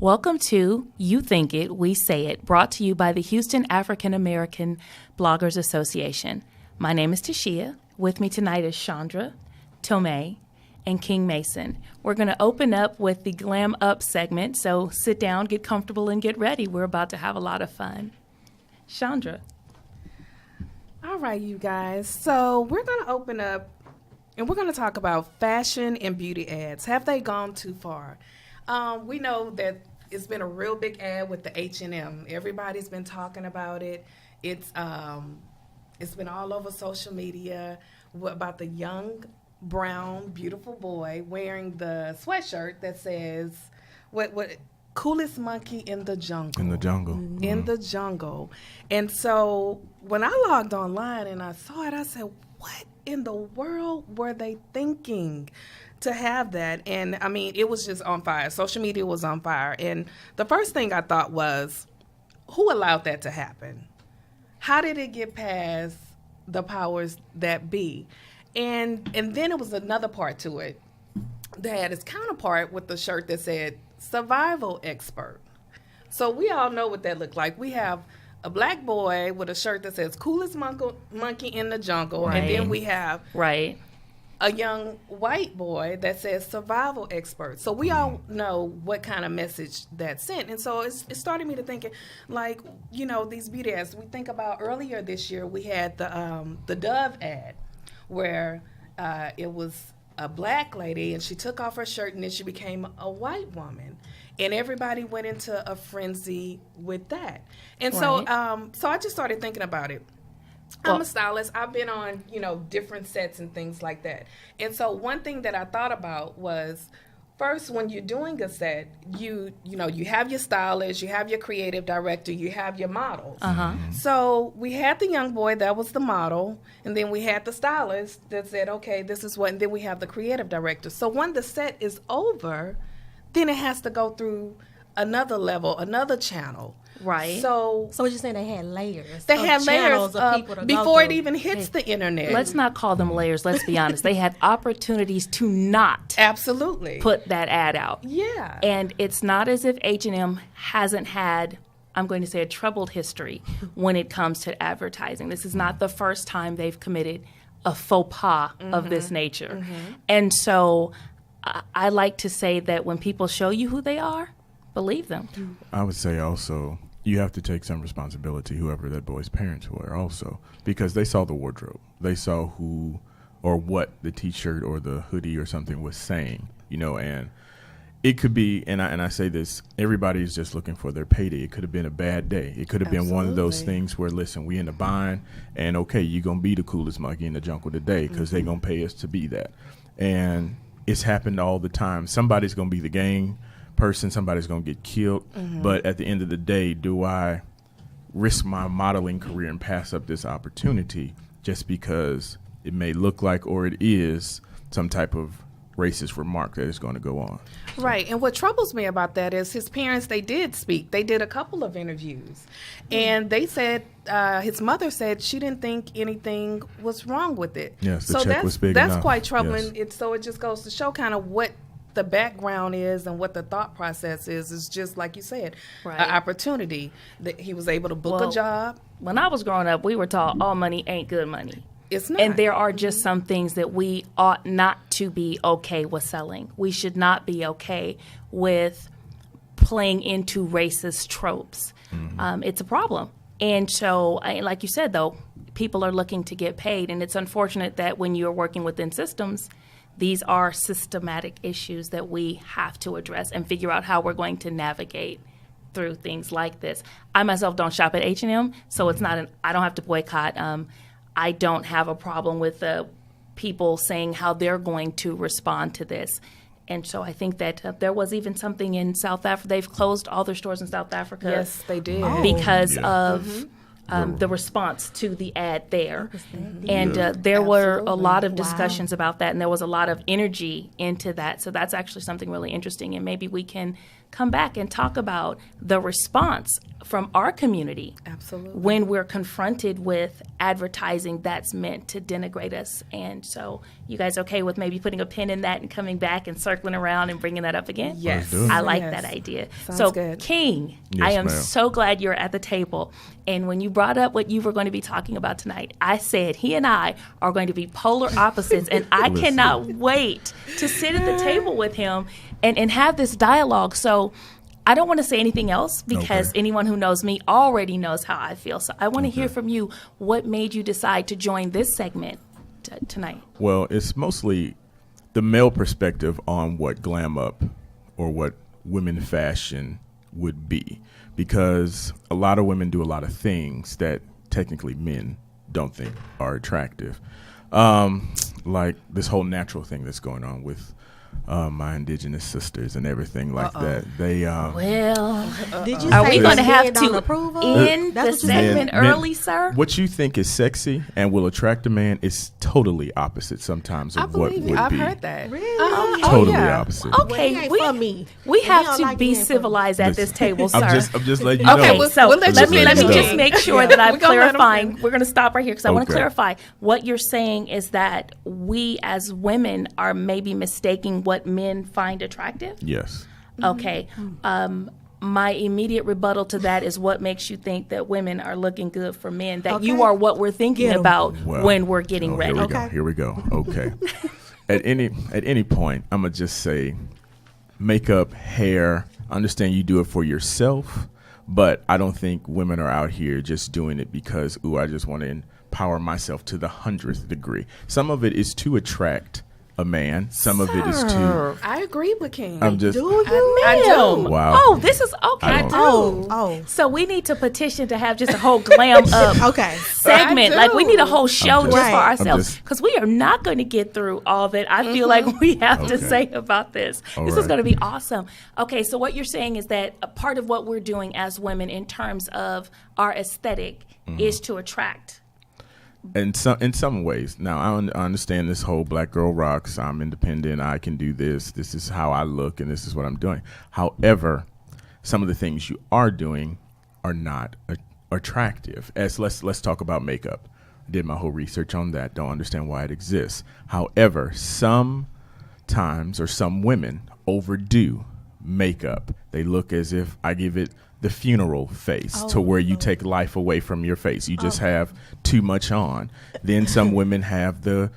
Welcome to You Think It, We Say It, brought to you by the Houston African American Bloggers Association. My name is Tashia. With me tonight is Chandra, Tomei, and King Mason. We're going to open up with the Glam Up segment, so sit down, get comfortable, and get ready. We're about to have a lot of fun. Chandra. All right, you guys. So we're going to open up, and we're going to talk about fashion and beauty ads. Have they gone too far? We know that it's been a real big ad with the H&M. Everybody's been talking about it. It's been all over social media about the young, brown, beautiful boy wearing the sweatshirt that says, what coolest monkey in the jungle. In the jungle. Mm-hmm. In the jungle. And so when I logged online and I saw it, I said, what in the world were they thinking to have that? And I mean, it was just on fire. Social media was on fire. And the first thing I thought was, who allowed that to happen? How did it get past the powers that be? And then it was another part to it that had its counterpart with the shirt that said survival expert. So we all know what that looked like. We have a black boy with a shirt that says coolest monkey in the jungle. Right. And then we have Right. a young white boy that says survival expert. So we all know what kind of message that sent. And so it started me to thinking, like, you know, these beauty ads. We think about earlier this year, we had the Dove ad where it was a black lady and she took off her shirt and then she became a white woman. And everybody went into a frenzy with that. And Right. so I just started thinking about it. I'm a stylist. I've been on, different sets and things like that. And so one thing that I thought about was, first, when you're doing a set, you have your stylist, you have your creative director, you have your models. Uh-huh. So we had the young boy, that was the model, and then we had the stylist that said, okay, this is what, and then we have the creative director. So when the set is over, then it has to go through another level, another channel. Right. So what you're saying, they had layers. They had layers of people to before go it through. even hits the internet. Let's not call them layers. Let's be honest. They had opportunities to not Absolutely put that ad out. Yeah. And it's not as if H&M hasn't had, I'm going to say, a troubled history when it comes to advertising. This is not the first time they've committed a faux pas of this nature. Mm-hmm. And so I like to say that when people show you who they are, believe them. I would say also you have to take some responsibility, whoever that boy's parents were also, because they saw the wardrobe. They saw who or what the T-shirt or the hoodie or something was saying, and it could be, and I say this, everybody's just looking for their payday. It could have been a bad day. It could have been one of those things where, listen, we in the bind, and okay, you're going to be the coolest monkey in the jungle today because they're going to pay us to be that. And it's happened all the time. Somebody's going to be the gang person, somebody's going to get killed. Mm-hmm. But at the end of the day, do I risk my modeling career and pass up this opportunity just because it may look like, or it is, some type of racist remark that is going to go on? Right. And what troubles me about that is his parents, they did speak. They did a couple of interviews. And they said, his mother said she didn't think anything was wrong with it. Yes, the check was big that's enough. quite troubling. Yes. So it just goes to show kind of what the background is and what the thought process is just like you said, right. An opportunity that he was able to book a job. When I was growing up, we were taught all money ain't good money. It's not. And there are just some things that we ought not to be okay with selling. We should not be okay with playing into racist tropes. Mm-hmm. It's a problem. And so, like you said, though, people are looking to get paid. And it's unfortunate that when you're working within systems, these are systematic issues that we have to address and figure out how we're going to navigate through things like this. I myself don't shop at H&M, so it's not I don't have to boycott. I don't have a problem with people saying how they're going to respond to this. And so I think that there was even something in South Africa. They've closed all their stores in South Africa. Yes, they did. Because of the response to the ad there. And there were a lot of discussions about that, and there was a lot of energy into that. So that's actually something really interesting, and maybe we can come back and talk about the response from our community. Absolutely. When we're confronted with advertising that's meant to denigrate us. And so you guys okay with maybe putting a pin in that and coming back and circling around and bringing that up again? Yes. Let's do it. I like Yes. that idea. Sounds So good. King, Yes, I am ma'am. so glad you're at the table. And when you brought up what you were going to be talking about tonight, I said he and I are going to be polar opposites. And I Listen. cannot wait to sit at the table with him and have this dialogue. So I don't want to say anything else because Okay. anyone who knows me already knows how I feel. So I want to hear from you. What made you decide to join this segment tonight? Well, it's mostly the male perspective on what glam up or what women fashion would be, because a lot of women do a lot of things that technically men don't think are attractive. Like this whole natural thing that's going on with my indigenous sisters and everything like that. They Well, Did you are say we going to men have don't to approve of? end That's the what you said? segment early, sir? what you think is sexy and will attract a man is totally opposite sometimes I of what believe would you. I've be. heard that. Really? Totally yeah. opposite. Well, he Okay, ain't for me. we If he have don't to like be it, he ain't for me. civilized at this table, sir. I'm just letting you Okay, know. so we'll let let you me finish just though. make sure Yeah, that I'm we're gonna let him clarifying. finish. We're going to stop right here because I want to Okay. clarify. What you're saying is that we as women are maybe mistaking what men find attractive? Yes. Okay. My immediate rebuttal to that is what makes you think that women are looking good for men, that you Okay. are what we're thinking Get 'em. about Well, when we're getting oh, ready. Here we go. Okay. At any point, I'm gonna just say, makeup, hair. I understand you do it for yourself, but I don't think women are out here just doing it because I just want to empower myself to the 100th degree. Some of it is to attract a man. Some of it is to. I agree with King. I'm just. Do you? I do. Wow. Oh, this is okay. I don't- Oh. So we need to petition to have just a whole glam up Okay. segment. I Like we do. need a whole show I'm just just- for Right. ourselves I'm just- because we are not going to get through all that I feel like we have to Okay. say about this. All This is right. going to be awesome. Okay, so what you're saying is that a part of what we're doing as women in terms of our aesthetic is to attract. In some ways. Now, I understand this whole black girl rocks. I'm independent. I can do this. This is how I look, and this is what I'm doing. However, some of the things you are doing are not attractive. Let's talk about makeup. I did my whole research on that. Don't understand why it exists. However, sometimes or some women overdo makeup. They look as if I give it the funeral face to where you take life away from your face. You just have too much on. Then some women have the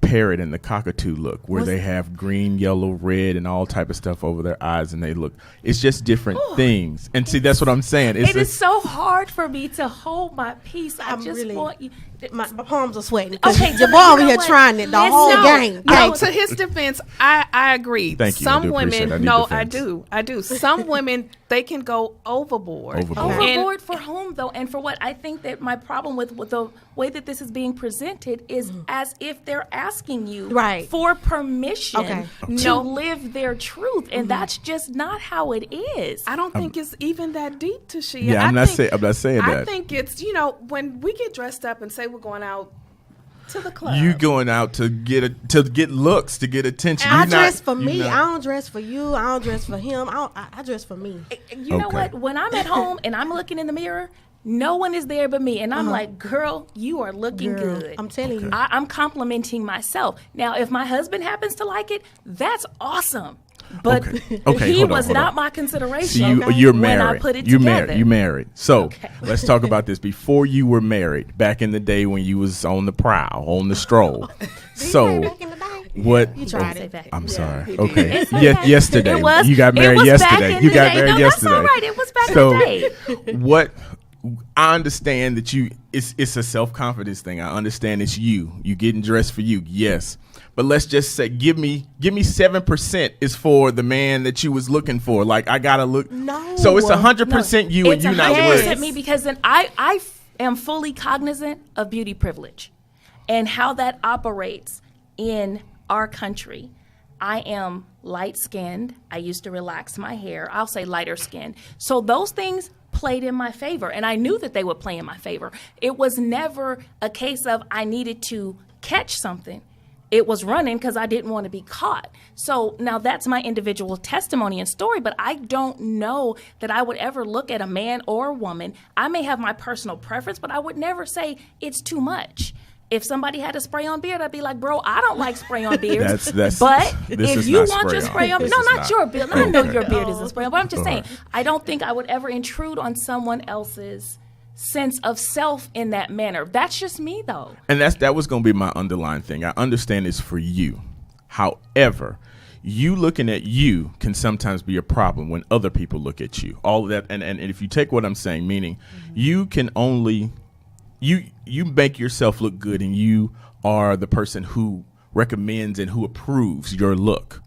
parrot and the cockatoo look where they have green, yellow, red, and all type of stuff over their eyes, and they look. It's just different things. And see, that's what I'm saying. It is so hard for me to hold my peace. I I'm just really- want you. My palms are sweating. Because Okay, your so boy you over know here what? trying it the Let's whole not- game. No, Hey, to his defense, I agree. Thank you. I Some do appreciate women, it. I need no, defense. I do. Some women, they can go overboard. Overboard. And- Overboard for whom, though, and for what? I think that my problem with the way that this is being presented is as if they're asking you Right. for permission Okay. to No. live their truth, and that's just not how it is. I don't think it's even that deep to Shia. Yeah, I'm not saying I that. think it's, when we get dressed up and say we're going out to the club. You going out to get looks, to get attention. I You're not- dress for you're me. not- I don't dress for you. I don't dress for him. I dress for me. You know Okay. what? When I'm at home and I'm looking in the mirror, no one is there but me, and I'm like, "Girl, you are looking Girl, good." I'm telling you. I'm complimenting myself. Now, if my husband happens to like it, that's awesome. But Okay, he hold on, was hold not on. my consideration. See, you're when married. I put it You're together. married. You married. So Okay. let's talk about this. Before you were married, back in the day when you was on the prowl, on the stroll. So Back in the day. what? You tried Say it. back. I'm sorry. he did. Okay. It's okay. Yesterday. It was. You got It married was back yesterday. in You the got day. married No, yesterday. that's all right. It was back in so the day. what? I understand that it's a self-confidence thing. I understand it's you. You getting dressed for you. Yes. But let's just say, give me 7% is for the man that you was looking for. Like I gotta look. No. So it's 100% you, and It's you not 100% with. me because then I am fully cognizant of beauty privilege and how that operates in our country. I am light skinned. I used to relax my hair. I'll say lighter skinned. So those things played in my favor, and I knew that they would play in my favor. It was never a case of I needed to catch something. it was running because I didn't want to be caught. So now that's my individual testimony and story, but I don't know that I would ever look at a man or a woman. I may have my personal preference, but I would never say it's too much. If somebody had a spray-on beard, I'd be like, bro, I don't like spray-on beards. But if you want your spray-on beard, no, not your beard. I know your beard is a spray-on, but I'm just saying, I don't think I would ever intrude on someone else's sense of self in that manner. That's just me, though. And that was going to be my underlying thing. I understand it's for you. However, you looking at you can sometimes be a problem when other people look at you. All of that, and if you take what I'm saying, meaning you can only... You make yourself look good, and you are the person who recommends and who approves your look.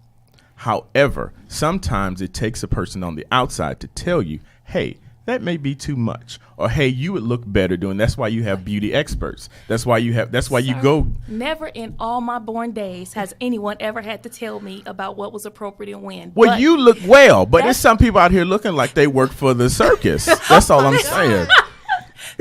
However, sometimes it takes a person on the outside to tell you, hey, that may be too much, or hey, you would look better doing. That's why you have beauty experts. That's why you go. Never in all my born days has anyone ever had to tell me about what was appropriate and when. Well, you look well, but there's some people out here looking like they work for the circus. That's all I'm saying.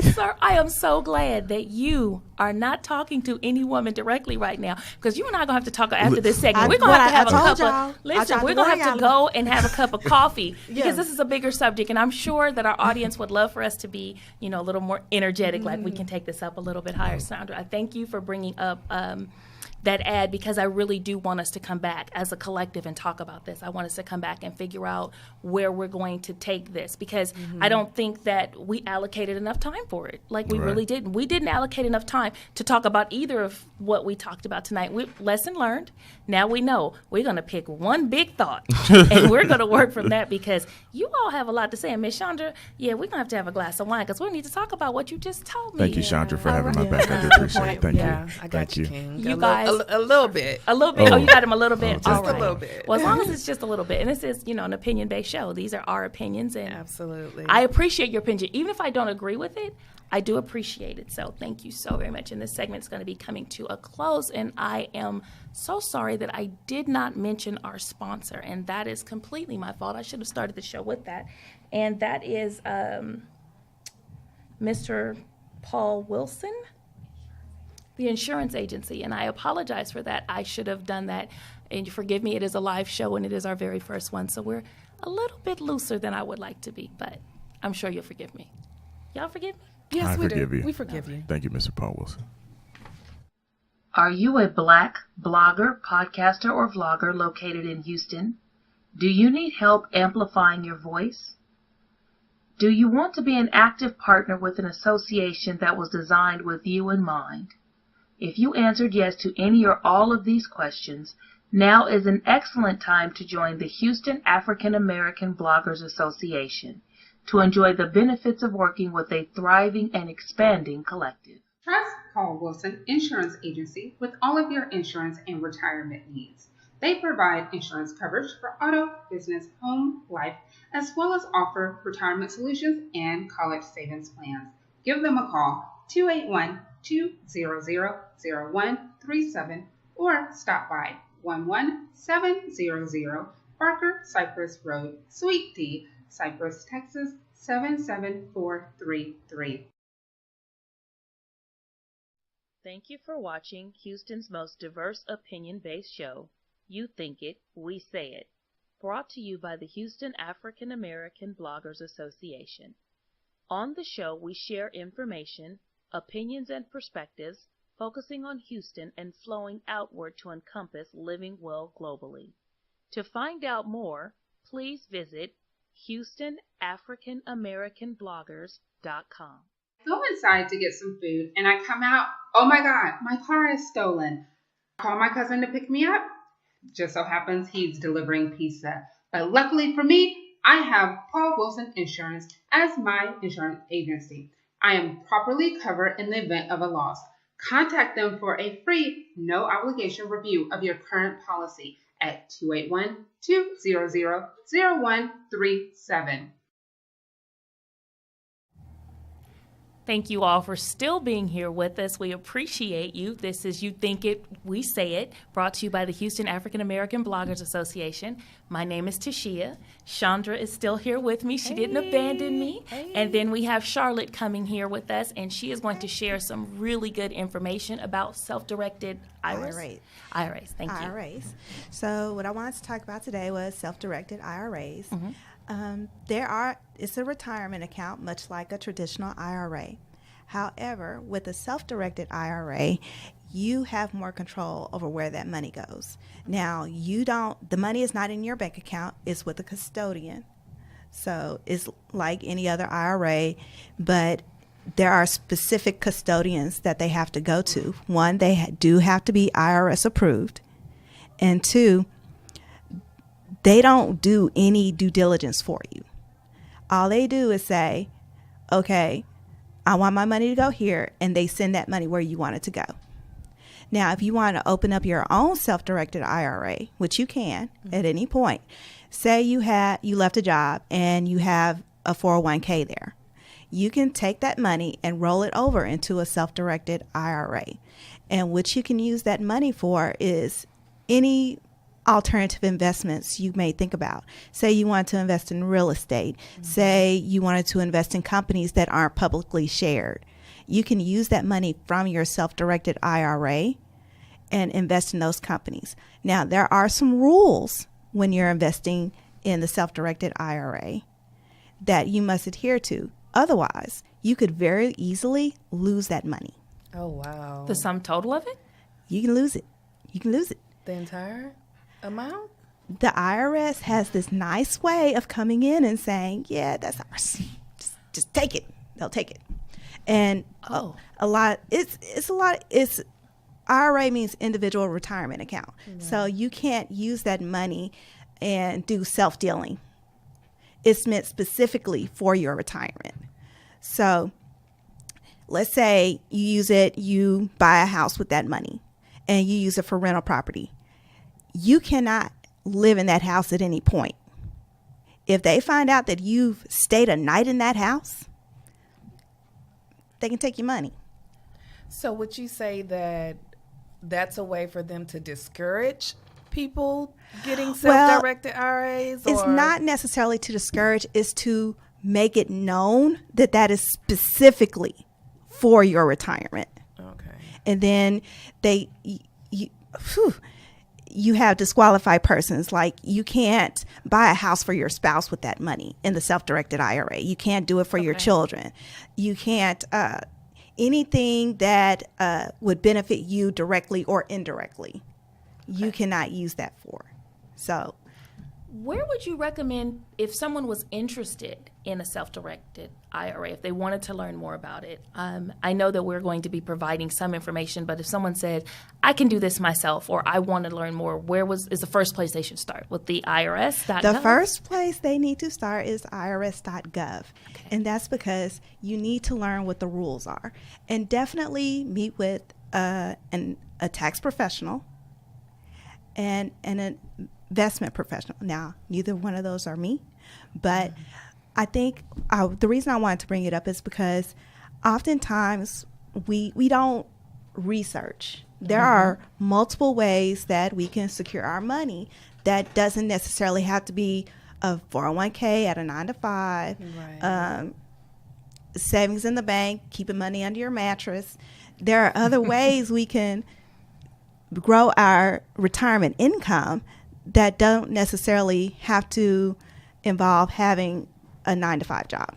Sir, I am so glad that you are not talking to any woman directly right now, because you and I are going to have to talk after this segment. We're going to have to have a cup of, listen, we're going to have to go and have a cup of coffee because this is a bigger subject, and I'm sure that our audience would love for us to be, a little more energetic, like we can take this up a little bit higher. Sandra, I thank you for bringing up that ad, because I really do want us to come back as a collective and talk about this. I want us to come back and figure out where we're going to take this, because I don't think that we allocated enough time for it. Like we really didn't. We didn't allocate enough time to talk about either of what we talked about tonight. Lesson learned. Now we know we're going to pick one big thought and we're going to work from that, because you all have a lot to say. And Miss Chandra, we're going to have a glass of wine, because we need to talk about what you just told me. Thank you, Chandra, for having my back. I do appreciate it. Thank you. I got you, King. You guys. A little bit. A little bit. Oh, you got him a little bit. Just a little bit. Well, as long as it's just a little bit. And this is, an opinion-based show. These are our opinions. And absolutely. I appreciate your opinion. Even if I don't agree with it, I do appreciate it. So thank you so very much. And this segment is going to be coming to a close. And I am so sorry that I did not mention our sponsor. And that is completely my fault. I should have started the show with that. And that is Mr. Paul Wilson, the insurance agency, and I apologize for that. I should have done that, and forgive me, it is a live show, and it is our very first one, so we're a little bit looser than I would like to be, but I'm sure you'll forgive me. Y'all forgive me? Yes, we forgive do. You. We forgive you. Thank you, Mr. Paul Wilson. Are you a Black blogger, podcaster, or vlogger located in Houston? Do you need help amplifying your voice? Do you want to be an active partner with an association that was designed with you in mind? If you answered yes to any or all of these questions, now is an excellent time to join the Houston African American Bloggers Association to enjoy the benefits of working with a thriving and expanding collective. Trust Paul Wilson Insurance Agency with all of your insurance and retirement needs. They provide insurance coverage for auto, business, home, life, as well as offer retirement solutions and college savings plans. Give them a call, 281-200-0137, or stop by 11700 Barker Cypress Road, Suite D, Cypress, Texas 77433. Thank you for watching Houston's most diverse opinion-based show, You Think It, We Say It, brought to you by the Houston African American Bloggers Association. On the show, we share information, opinions, and perspectives focusing on Houston and flowing outward to encompass living well globally. To find out more, please visit HoustonAfricanAmericanBloggers.com. Go inside to get some food, and I come out, oh my God, my car is stolen. I call my cousin to pick me up. Just so happens he's delivering pizza. But luckily for me, I have Paul Wilson Insurance as my insurance agency. I am properly covered in the event of a loss. Contact them for a free, no obligation review of your current policy at 281-200-0137. Thank you all for still being here with us. We appreciate you. This is You Think It, We Say It, brought to you by the Houston African American Bloggers Association. My name is Tashia. Chandra is still here with me. She didn't abandon me. And then we have Charlotte coming here with us, and she is going to share some really good information about self-directed IRAs. Thank you. IRAs. So what I wanted to talk about today was self-directed IRAs. It's a retirement account, much like a traditional IRA. However, with a self-directed IRA, you have more control over where that money goes. Now, the money is not in your bank account, it's with a custodian. So it's like any other IRA, but there are specific custodians that they have to go to. One, they do have to be IRS approved. And two, they don't do any due diligence for you. All they do is say, okay, I want my money to go here, and they send that money where you want it to go. Now, if you want to open up your own self-directed IRA, which you can at any point, say you left a job and you have a 401k there. You can take that money and roll it over into a self-directed IRA. And what you can use that money for is any alternative investments you may think about. Say you want to invest in real estate. Say you wanted to invest in companies that aren't publicly shared. You can use that money from your self-directed IRA and invest in those companies. Now, there are some rules when you're investing in the self-directed IRA that you must adhere to. Otherwise, you could very easily lose that money. Oh, wow. The sum total of it? You can lose it. The entire amount? The IRS has this nice way of coming in and saying, yeah, that's ours. Just take it. They'll take it. And IRA means individual retirement account. Mm-hmm. So you can't use that money and do self-dealing. It's meant specifically for your retirement. So let's say you buy a house with that money and you use it for rental property. You cannot live in that house at any point. If they find out that you've stayed a night in that house, they can take your money. So would you say that that's a way for them to discourage people getting self-directed IRAs? It's not necessarily to discourage, it's to make it known that that is specifically for your retirement. Okay. And then you have disqualified persons, like you can't buy a house for your spouse with that money in the self-directed IRA. You can't do it for your children. You can't, anything that would benefit you directly or indirectly, you cannot use that for. So where would you recommend if someone was interested in a self-directed IRA, if they wanted to learn more about it? I know that we're going to be providing some information, but if someone said, I can do this myself, or I want to learn more, is the first place they should start? With the IRS.gov? The first place they need to start is irs.gov. Okay. And that's because you need to learn what the rules are. And definitely meet with a tax professional and an investment professional. Now, neither one of those are me, but I think the reason I wanted to bring it up is because oftentimes we don't research. There are multiple ways that we can secure our money that doesn't necessarily have to be a 401k at a 9-to-5, right. Savings in the bank, keeping money under your mattress. There are other ways we can grow our retirement income that don't necessarily have to involve having a 9-to-5 job.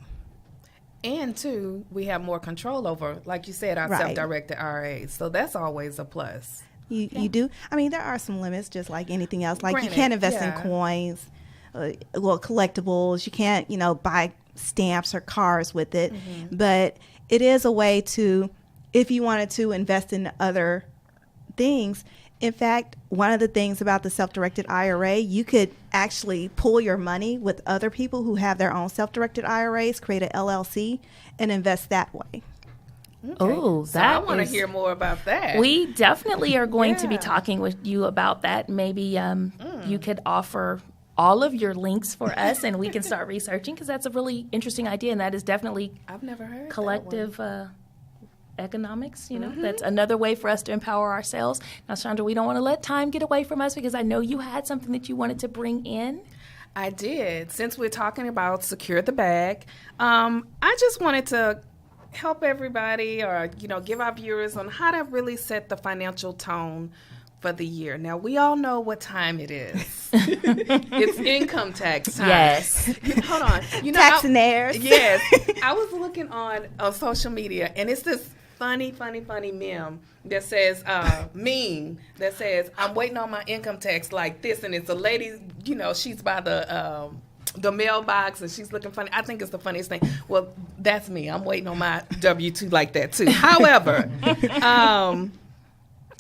And two, we have more control over, like you said, our self-directed IRAs. So that's always a plus. You do. I mean, there are some limits, just like anything else. Like Granted, you can't invest in coins, collectibles. You can't, buy stamps or cars with it. Mm-hmm. But it is a way to, if you wanted to invest in other things. In fact, one of the things about the self-directed IRA, you could actually pool your money with other people who have their own self-directed IRAs, create an LLC, and invest that way. Okay. Oh, so I want to hear more about that. We definitely are going to be talking with you about that. Maybe you could offer all of your links for us, and we can start researching, because that's a really interesting idea, and that is definitely I've never heard collective economics. That's another way for us to empower ourselves. Now, Chandra, we don't want to let time get away from us, because I know you had something that you wanted to bring in. I did. Since we're talking about secure the bag, I just wanted to help everybody, or give our viewers on how to really set the financial tone for the year. Now, we all know what time it is. It's income tax time. Yes. Hold on. Taxionaires. Yes. I was looking on social media, and it's this funny meme that says, meme that says, I'm waiting on my income tax like this, and it's a lady, she's by the mailbox, and she's looking funny. I think it's the funniest thing. Well, that's me. I'm waiting on my W-2 like that too. However,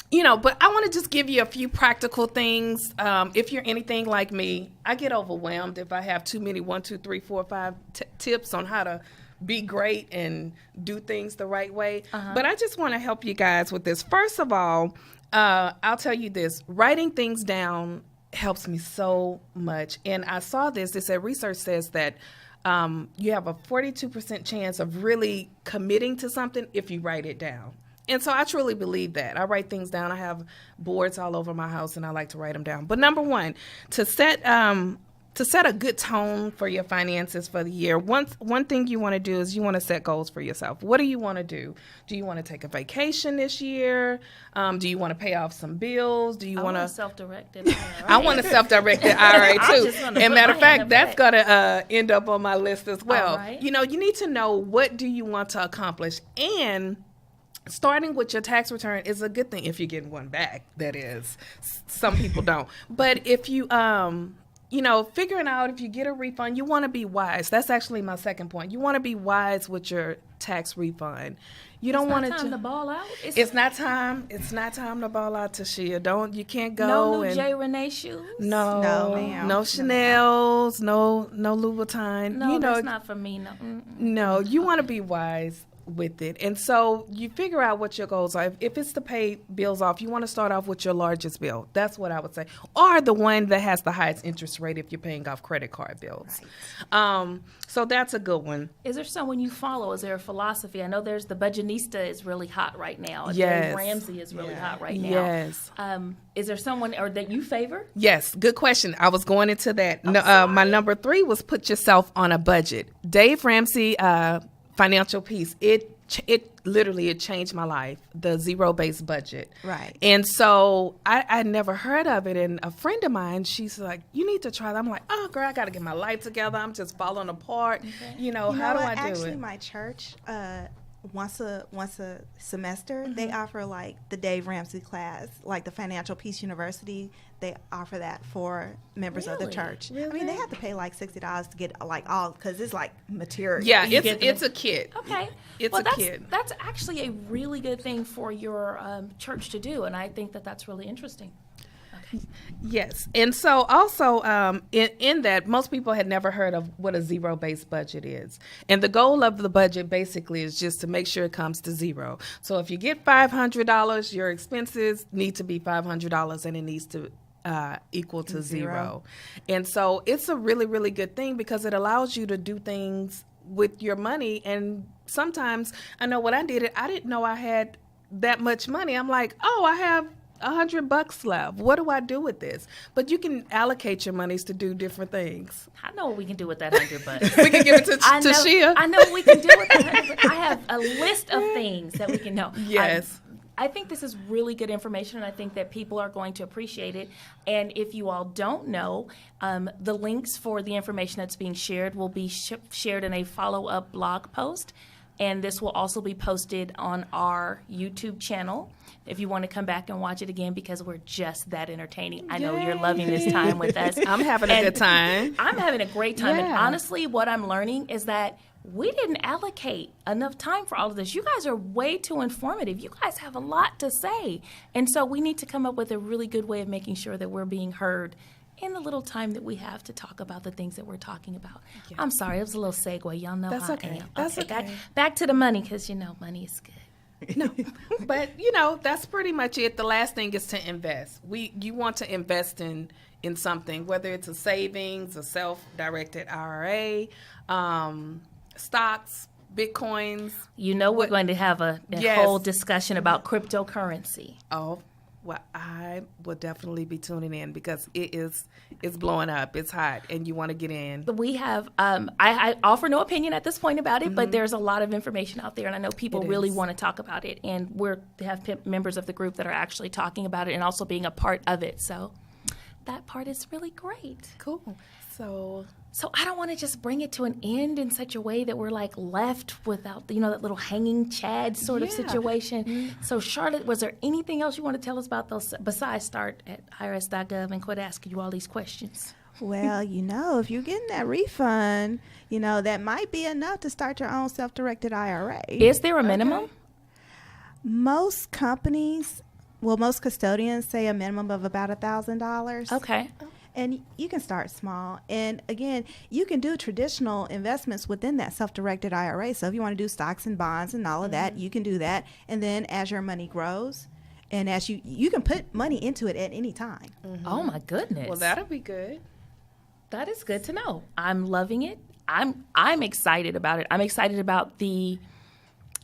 but I want to just give you a few practical things. If you're anything like me, I get overwhelmed if I have too many 1, 2, 3, 4, 5 tips on how to be great and do things the right way. But I just want to help you guys with this. First of all, I'll tell you this. Writing things down helps me so much. And I saw this. It said research says that you have a 42% chance of really committing to something if you write it down. And so I truly believe that. I write things down. I have boards all over my house, and I like to write them down. But number one, to set a good tone for your finances for the year, one thing you want to do is you want to set goals for yourself. What do you want to do? Do you want to take a vacation this year? Do you want to pay off some bills? Do you want to self-directed IRA? I want a self-directed IRA too. And matter of fact, that's going going to end up on my list as well. Right. You need to know, what do you want to accomplish? And starting with your tax return is a good thing if you're getting one back, that is. Some people don't. But if you figuring out if you get a refund, you want to be wise. That's actually my second point. You want to be wise with your tax refund. You don't want time to ball out. It's not time. It's not time to ball out, Tashia. You can't go. No new J. Renee shoes. No, ma'am. No Chanel's. No Louboutin. No, that's not for me. No. No, you want to be wise with it. And so you figure out what your goals are. If it's to pay bills off, you want to start off with your largest bill. That's what I would say. Or the one that has the highest interest rate if you're paying off credit card bills. Right. So that's a good one. Is there someone you follow? Is there a philosophy? I know there's the Budgetnista is really hot right now. Yes. Dave Ramsey is really hot right now. Yes. Is there someone that you favor? Yes. Good question. I was going into that. My number 3 was put yourself on a budget. Dave Ramsey, Financial Peace. It literally changed my life, the zero-based budget. Right. And so I never heard of it. And a friend of mine, she's like, you need to try that. I'm like, oh, girl, I got to get my life together. I'm just falling apart. Okay. How do I do actually, it? my church, once a semester, they offer like the Dave Ramsey class, like the Financial Peace University. They offer that for members of the church. Really? I mean, they have to pay like $60 to get like all, because it's like material. Yeah, it's a kit. Okay. It's a kit. That's actually a really good thing for your church to do, and I think that's really interesting. Okay. Yes. And so also in that, most people had never heard of what a zero-based budget is. And the goal of the budget basically is just to make sure it comes to zero. So if you get $500, your expenses need to be $500, and it needs to equal to zero. And so it's a really, really good thing, because it allows you to do things with your money. And sometimes, I know when I did it, I didn't know I had that much money. I'm like, oh, I have $100 left. What do I do with this? But you can allocate your monies to do different things. I know what we can do with that $100. We can give it to Shia. I know what we can do with that $100. I have a list of things that we can know. Yes. I think this is really good information, and I think that people are going to appreciate it. And if you all don't know, the links for the information that's being shared will be shared in a follow-up blog post. And this will also be posted on our YouTube channel if you want to come back and watch it again, because we're just that entertaining. I know you're loving this time with us. I'm having a good time. I'm having a great time. Yeah. And honestly, what I'm learning is that we didn't allocate enough time for all of this. You guys are way too informative. You guys have a lot to say. And so we need to come up with a really good way of making sure that we're being heard in the little time that we have to talk about the things that we're talking about. Yeah. I'm sorry, it was a little segue. Y'all know That's how okay. I am. That's okay. Back to the money, because money is good. No, but that's pretty much it. The last thing is to invest. You want to invest in something, whether it's a savings, a self-directed IRA, stocks, bitcoins. We're going to have a Yes. whole discussion about cryptocurrency. Oh, well, I will definitely be tuning in because it's blowing up. It's hot, and you want to get in. We have, I offer no opinion at this point about it, but there's a lot of information out there, and I know people really want to talk about it. And we have members of the group that are actually talking about it and also being a part of it. So that part is really great. Cool. So I don't want to just bring it to an end in such a way that we're like left without, that little hanging Chad sort of situation. So Charlotte, was there anything else you want to tell us about those besides start at irs.gov and quit asking you all these questions? Well, if you're getting that refund, that might be enough to start your own self-directed IRA. Is there a minimum? Most companies, most custodians say a minimum of about $1,000. Okay. And you can start small. And again, you can do traditional investments within that self-directed IRA. So if you want to do stocks and bonds and all of that, you can do that. And then as your money grows, and as you can put money into it at any time. Oh my goodness. Well, that'll be good. That is good to know. I'm loving it. I'm excited about it. I'm excited about the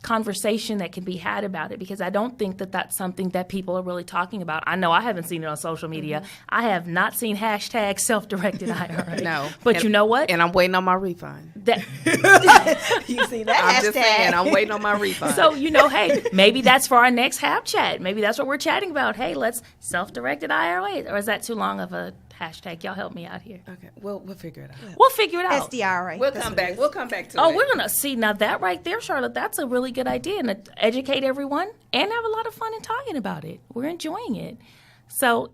conversation that can be had about it because I don't think that that's something that people are really talking about. I know I haven't seen it on social media. I have not seen hashtag self-directed IRA. No. But you know what? And I'm waiting on my refund. You see that I'm hashtag. just saying, I'm waiting on my refund. So, hey, maybe that's for our next Hap Chat. Maybe that's what we're chatting about. Hey, let's self-directed IRA. Or is that too long of a hashtag? Y'all help me out here. Okay, we'll figure it out. We'll figure it out. SDRA. We'll come back. We'll come back to it. Oh, we're going to see. Now, that right there, Charlotte, that's a really good idea. And to educate everyone and have a lot of fun in talking about it. We're enjoying it. So,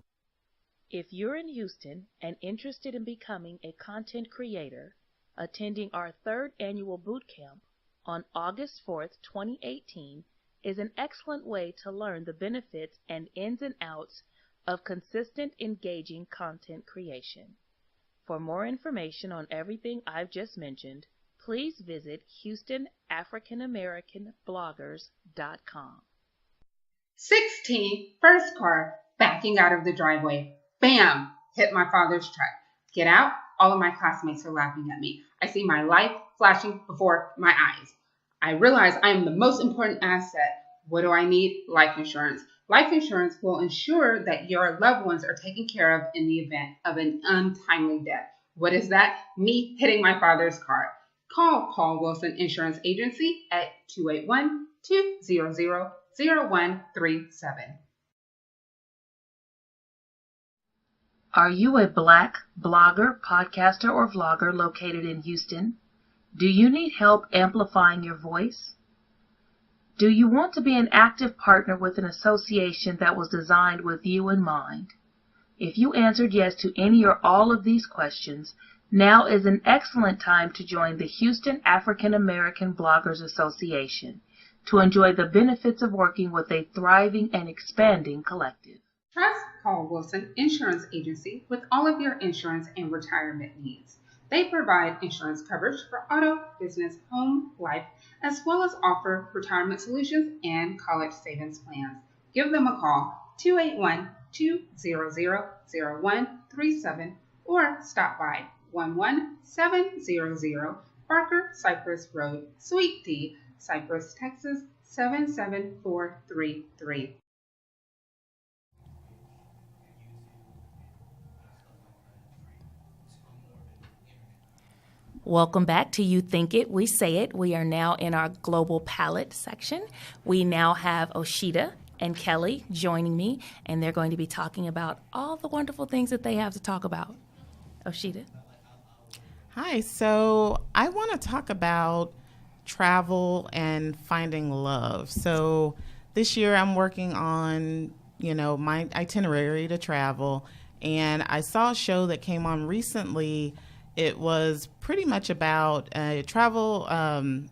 if you're in Houston and interested in becoming a content creator, attending our 3rd annual boot camp on August 4th, 2018 is an excellent way to learn the benefits and ins and outs of consistent, engaging content creation. For more information on everything I've just mentioned, please visit HoustonAfricanAmericanBloggers.com. 16, first car, backing out of the driveway. Bam! Hit my father's truck. Get out. All of my classmates are laughing at me. I see my life flashing before my eyes. I realize I am the most important asset. What do I need? Life insurance. Life insurance will ensure that your loved ones are taken care of in the event of an untimely death. What is that? Me hitting my father's car. Call Paul Wilson Insurance Agency at 281-200-0137. Are you a Black blogger, podcaster, or vlogger located in Houston? Do you need help amplifying your voice? Do you want to be an active partner with an association that was designed with you in mind? If you answered yes to any or all of these questions, now is an excellent time to join the Houston African American Bloggers Association to enjoy the benefits of working with a thriving and expanding collective. Trust Paul Wilson Insurance Agency with all of your insurance and retirement needs. They provide insurance coverage for auto, business, home, life, as well as offer retirement solutions and college savings plans. Give them a call, 281-200-0137, or stop by 11700 Barker Cypress Road, Suite D, Cypress, Texas, 77433. Welcome back to You Think It, We Say It. We are now in our Global Palette section. We now have Oshita and Kelly joining me, and they're going to be talking about all the wonderful things that they have to talk about. Oshita. Hi, so I want to talk about travel and finding love. So this year I'm working on, my itinerary to travel, and I saw a show that came on recently. It was pretty much about a travel, a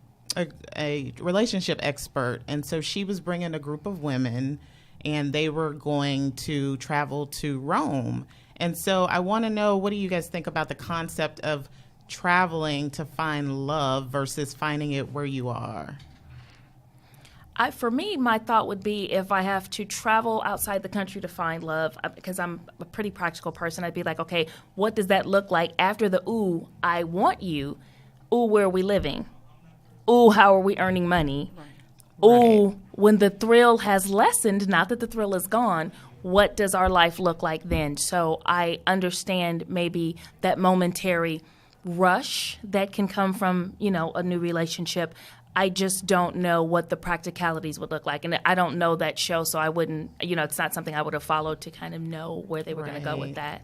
relationship expert. And so she was bringing a group of women and they were going to travel to Rome. And so I want to know, what do you guys think about the concept of traveling to find love versus finding it where you are? For me, my thought would be if I have to travel outside the country to find love, because I'm a pretty practical person, I'd be like, okay, what does that look like after the ooh, I want you? Ooh, where are we living? Ooh, how are we earning money? Ooh, when the thrill has lessened, not that the thrill is gone, what does our life look like then? So I understand maybe that momentary rush that can come from, a new relationship. I just don't know what the practicalities would look like. And I don't know that show, so I wouldn't, it's not something I would have followed to kind of know where they were going to go with that.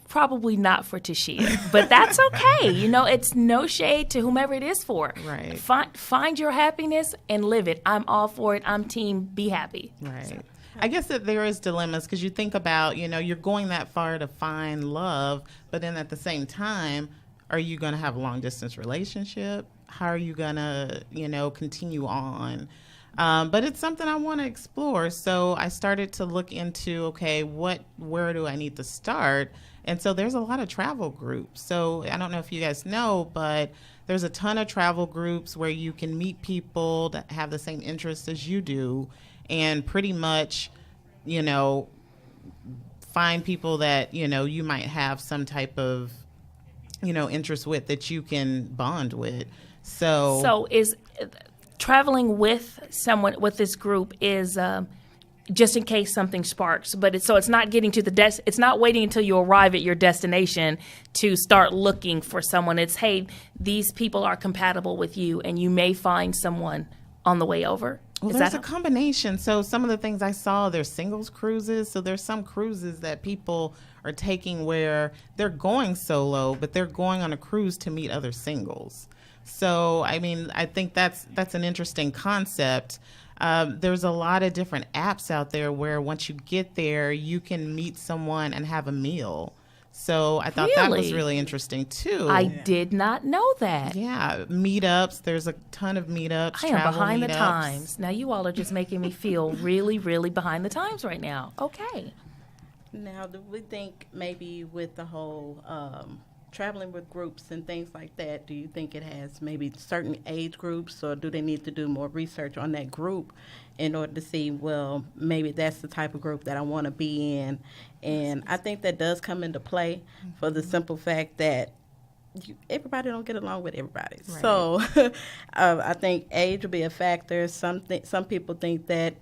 Probably not for Tashia, but that's okay. It's no shade to whomever it is for. Right. Find your happiness and live it. I'm all for it. I'm team be happy. Right. So. I guess that there is dilemmas because you think about, you're going that far to find love, but then at the same time, are you going to have a long distance relationship? How are you going to, continue on? But it's something I want to explore. So I started to look into, okay, where do I need to start? And so there's a lot of travel groups. So I don't know if you guys know, but there's a ton of travel groups where you can meet people that have the same interests as you do and pretty much, find people that, you might have some type of, interest with that you can bond with. So is traveling with someone, with this group is just in case something sparks, but it's not getting to it's not waiting until you arrive at your destination to start looking for someone. It's, hey, these people are compatible with you and you may find someone on the way over. Well, there's a combination. So some of the things I saw, there's singles cruises. So there's some cruises that people are taking where they're going solo, but they're going on a cruise to meet other singles. So, I think that's an interesting concept. There's a lot of different apps out there where once you get there, you can meet someone and have a meal. So I thought that was really interesting, too. I did not know that. Yeah, meetups. There's a ton of meetups. I am behind the times. Now, you all are just making me feel really, really behind the times right now. Okay. Now, do we think maybe with the whole traveling with groups and things like that, do you think it has maybe certain age groups, or do they need to do more research on that group in order to see, well, maybe that's the type of group that I want to be in? And I think that does come into play for the simple fact that everybody don't get along with everybody. Right. So I think age will be a factor. Some people think that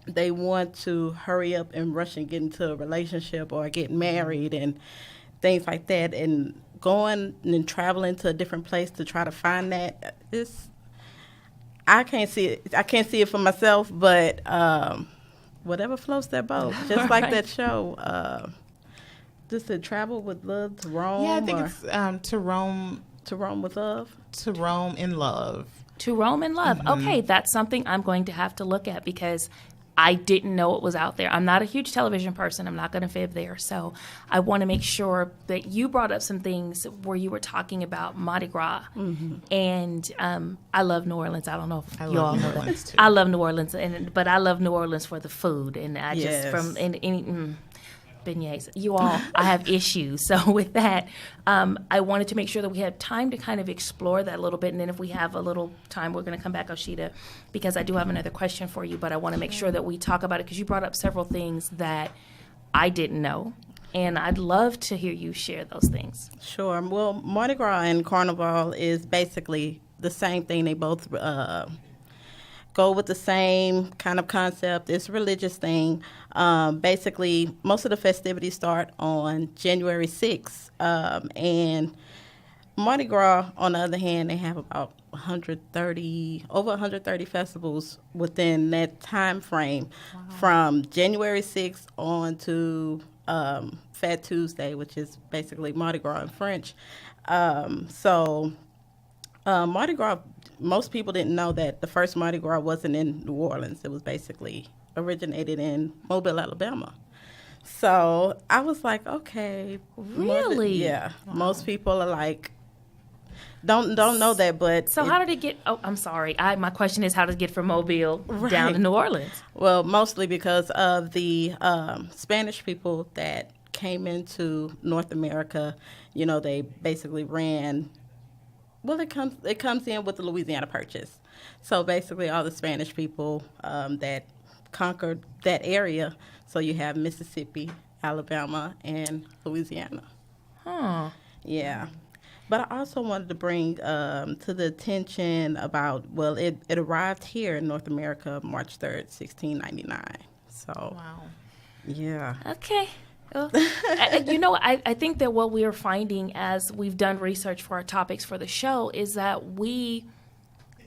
they want to hurry up and rush and get into a relationship or get married and things like that, and going and traveling to a different place to try to find that I can't see it for myself, but whatever floats their boat, just like that show, just to travel with love to Rome. Yeah, I think it's to Rome with love. To Rome in love. To Rome in love. Mm-hmm. Okay, that's something I'm going to have to look at because I didn't know it was out there. I'm not a huge television person. I'm not going to fib there. So I want to make sure that you brought up some things where you were talking about Mardi Gras. Mm-hmm. And I love New Orleans. I don't know if you all know that. Too. I love New Orleans, but I love New Orleans for the food. And I just, beignets. You all, I have issues. So with that, I wanted to make sure that we had time to kind of explore that a little bit. And then if we have a little time, we're going to come back, Oshita, because I do have another question for you. But I want to make sure that we talk about it because you brought up several things that I didn't know. And I'd love to hear you share those things. Sure. Well, Mardi Gras and Carnival is basically the same thing. They both go with the same kind of concept. It's a religious thing. Basically, most of the festivities start on January 6th. And Mardi Gras, on the other hand, they have about over 130 festivals within that time frame, from January 6th on to Fat Tuesday, which is basically Mardi Gras in French. Mardi Gras, most people didn't know that the first Mardi Gras wasn't in New Orleans. It was basically originated in Mobile, Alabama. So I was like, okay. Really? Yeah. Wow. Most people are like, don't know that, but... So how did it get... Oh, I'm sorry. My question is, how did it get from Mobile down to New Orleans? Well, mostly because of the Spanish people that came into North America. They basically ran... Well, it comes in with the Louisiana Purchase. So basically, all the Spanish people that conquered that area. So you have Mississippi, Alabama, and Louisiana. Huh. Yeah. But I also wanted to bring to the attention about, well, it arrived here in North America March 3rd, 1699. So, Wow. yeah. Okay. Well, I think that what we are finding as we've done research for our topics for the show is that we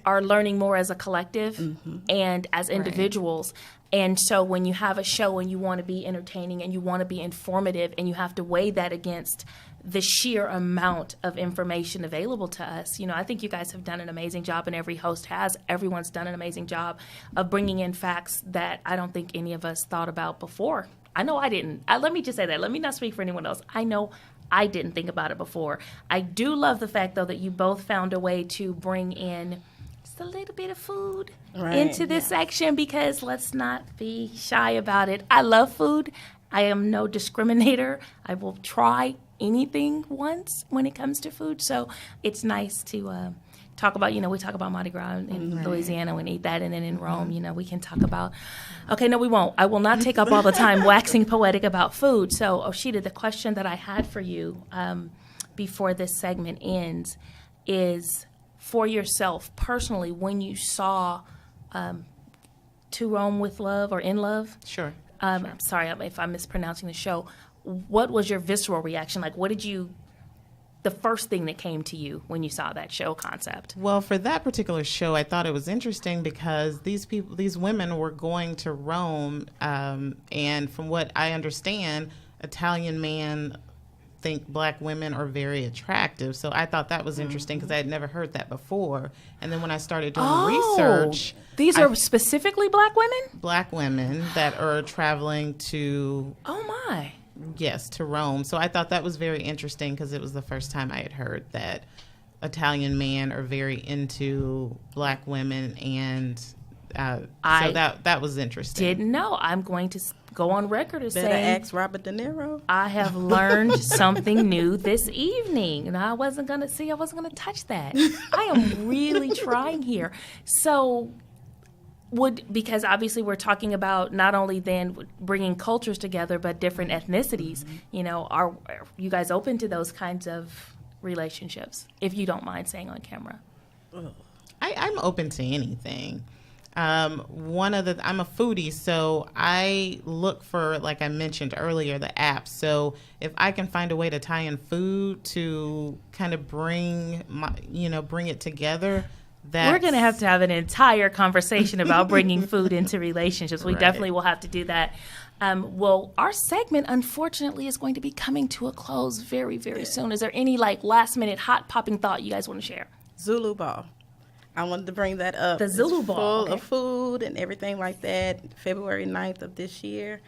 are learning more as a collective and as individuals. And so when you have a show and you want to be entertaining and you want to be informative and you have to weigh that against the sheer amount of information available to us, I think you guys have done an amazing job, and every host has. Everyone's done an amazing job of bringing in facts that I don't think any of us thought about before. I know I didn't. Let me just say that. Let me not speak for anyone else. I know I didn't think about it before. I do love the fact, though, that you both found a way to bring in just a little bit of food into this section, because let's not be shy about it. I love food. I am no discriminator. I will try anything once when it comes to food. So it's nice to talk about, we talk about Mardi Gras in Louisiana and eat that, and then in Rome, we can talk about, okay, no, we won't. I will not take up all the time waxing poetic about food. So, Oshita, the question that I had for you before this segment ends is, for yourself personally, when you saw To Rome with Love or In Love? Sure. I'm sorry if I'm mispronouncing the show. What was your visceral reaction? Like, the first thing that came to you when you saw that show concept? Well, for that particular show, I thought it was interesting because these women were going to Rome, and from what I understand, Italian men think black women are very attractive. So I thought that was interesting because I had never heard that before. And then when I started doing research, these are specifically black women? Black women that are traveling to to Rome. So I thought that was very interesting because it was the first time I had heard that Italian men are very into black women, and so that was interesting. Didn't know. I'm going to go on record as saying, ask Robert De Niro. I have learned something new this evening, and I wasn't going to touch that. I am really trying here. So because obviously we're talking about not only then bringing cultures together, but different ethnicities. Are you guys open to those kinds of relationships, if you don't mind saying on camera? I'm open to anything. I'm a foodie, so I look for, like I mentioned earlier, the apps. So if I can find a way to tie in food to kind of bring it together, we're going to have an entire conversation about bringing food into relationships. We definitely will have to do that. Well, our segment, unfortunately, is going to be coming to a close very, very soon. Is there any last-minute hot-popping thought you guys want to share? Zulu Ball. I wanted to bring that up. The Zulu Ball. Full of food and everything like that. February 9th of this year.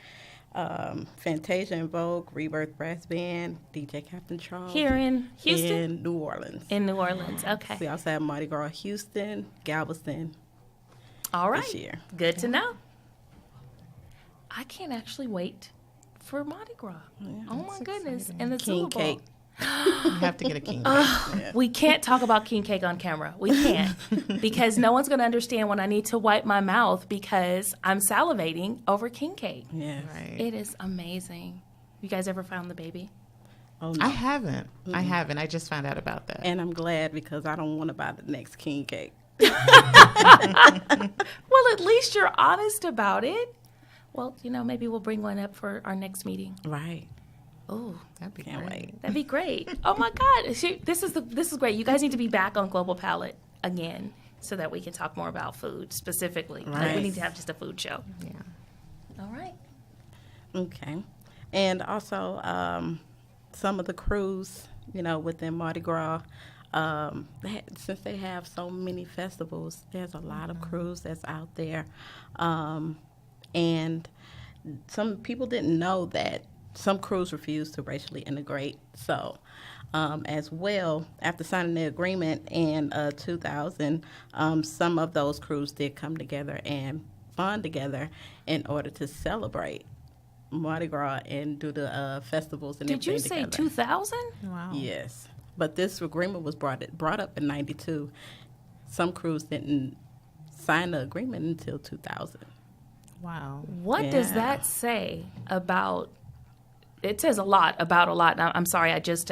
Fantasia and Vogue, Rebirth Brass Band, DJ Captain Charles. Here in Houston? In New Orleans. In New Orleans, okay. We also have Mardi Gras Houston, Galveston. All right. This year. Good to know. I can't actually wait for Mardi Gras. Yeah, oh my goodness. Exciting. And the King Zulu Ball. Cake. You have to get a king cake. We can't talk about king cake on camera. We can't. Because no one's going to understand when I need to wipe my mouth because I'm salivating over king cake. Yeah. Right. It is amazing. You guys ever found the baby? Oh, no. I haven't. Mm-hmm. I haven't. I just found out about that. And I'm glad because I don't want to buy the next king cake. Well, at least you're honest about it. Well, maybe we'll bring one up for our next meeting. Right. Oh, That'd be Can't great. wait. that'd be great. Oh my God, this is great. You guys need to be back on Global Palette again so that we can talk more about food specifically. Right. We need to have just a food show. Yeah. All right. Okay. And also, some of the crews, within Mardi Gras, since they have so many festivals, there's a lot of crews that's out there. And some people didn't know that some crews refuse to racially integrate. So, as well, after signing the agreement in 2000, some of those crews did come together and bond together in order to celebrate Mardi Gras and do the festivals and Did you everything say together. 2000? Wow. Yes. But this agreement was brought up in 92. Some crews didn't sign the agreement until 2000. Wow. What does Yeah. that say about? It says a lot about a lot. I'm sorry, I just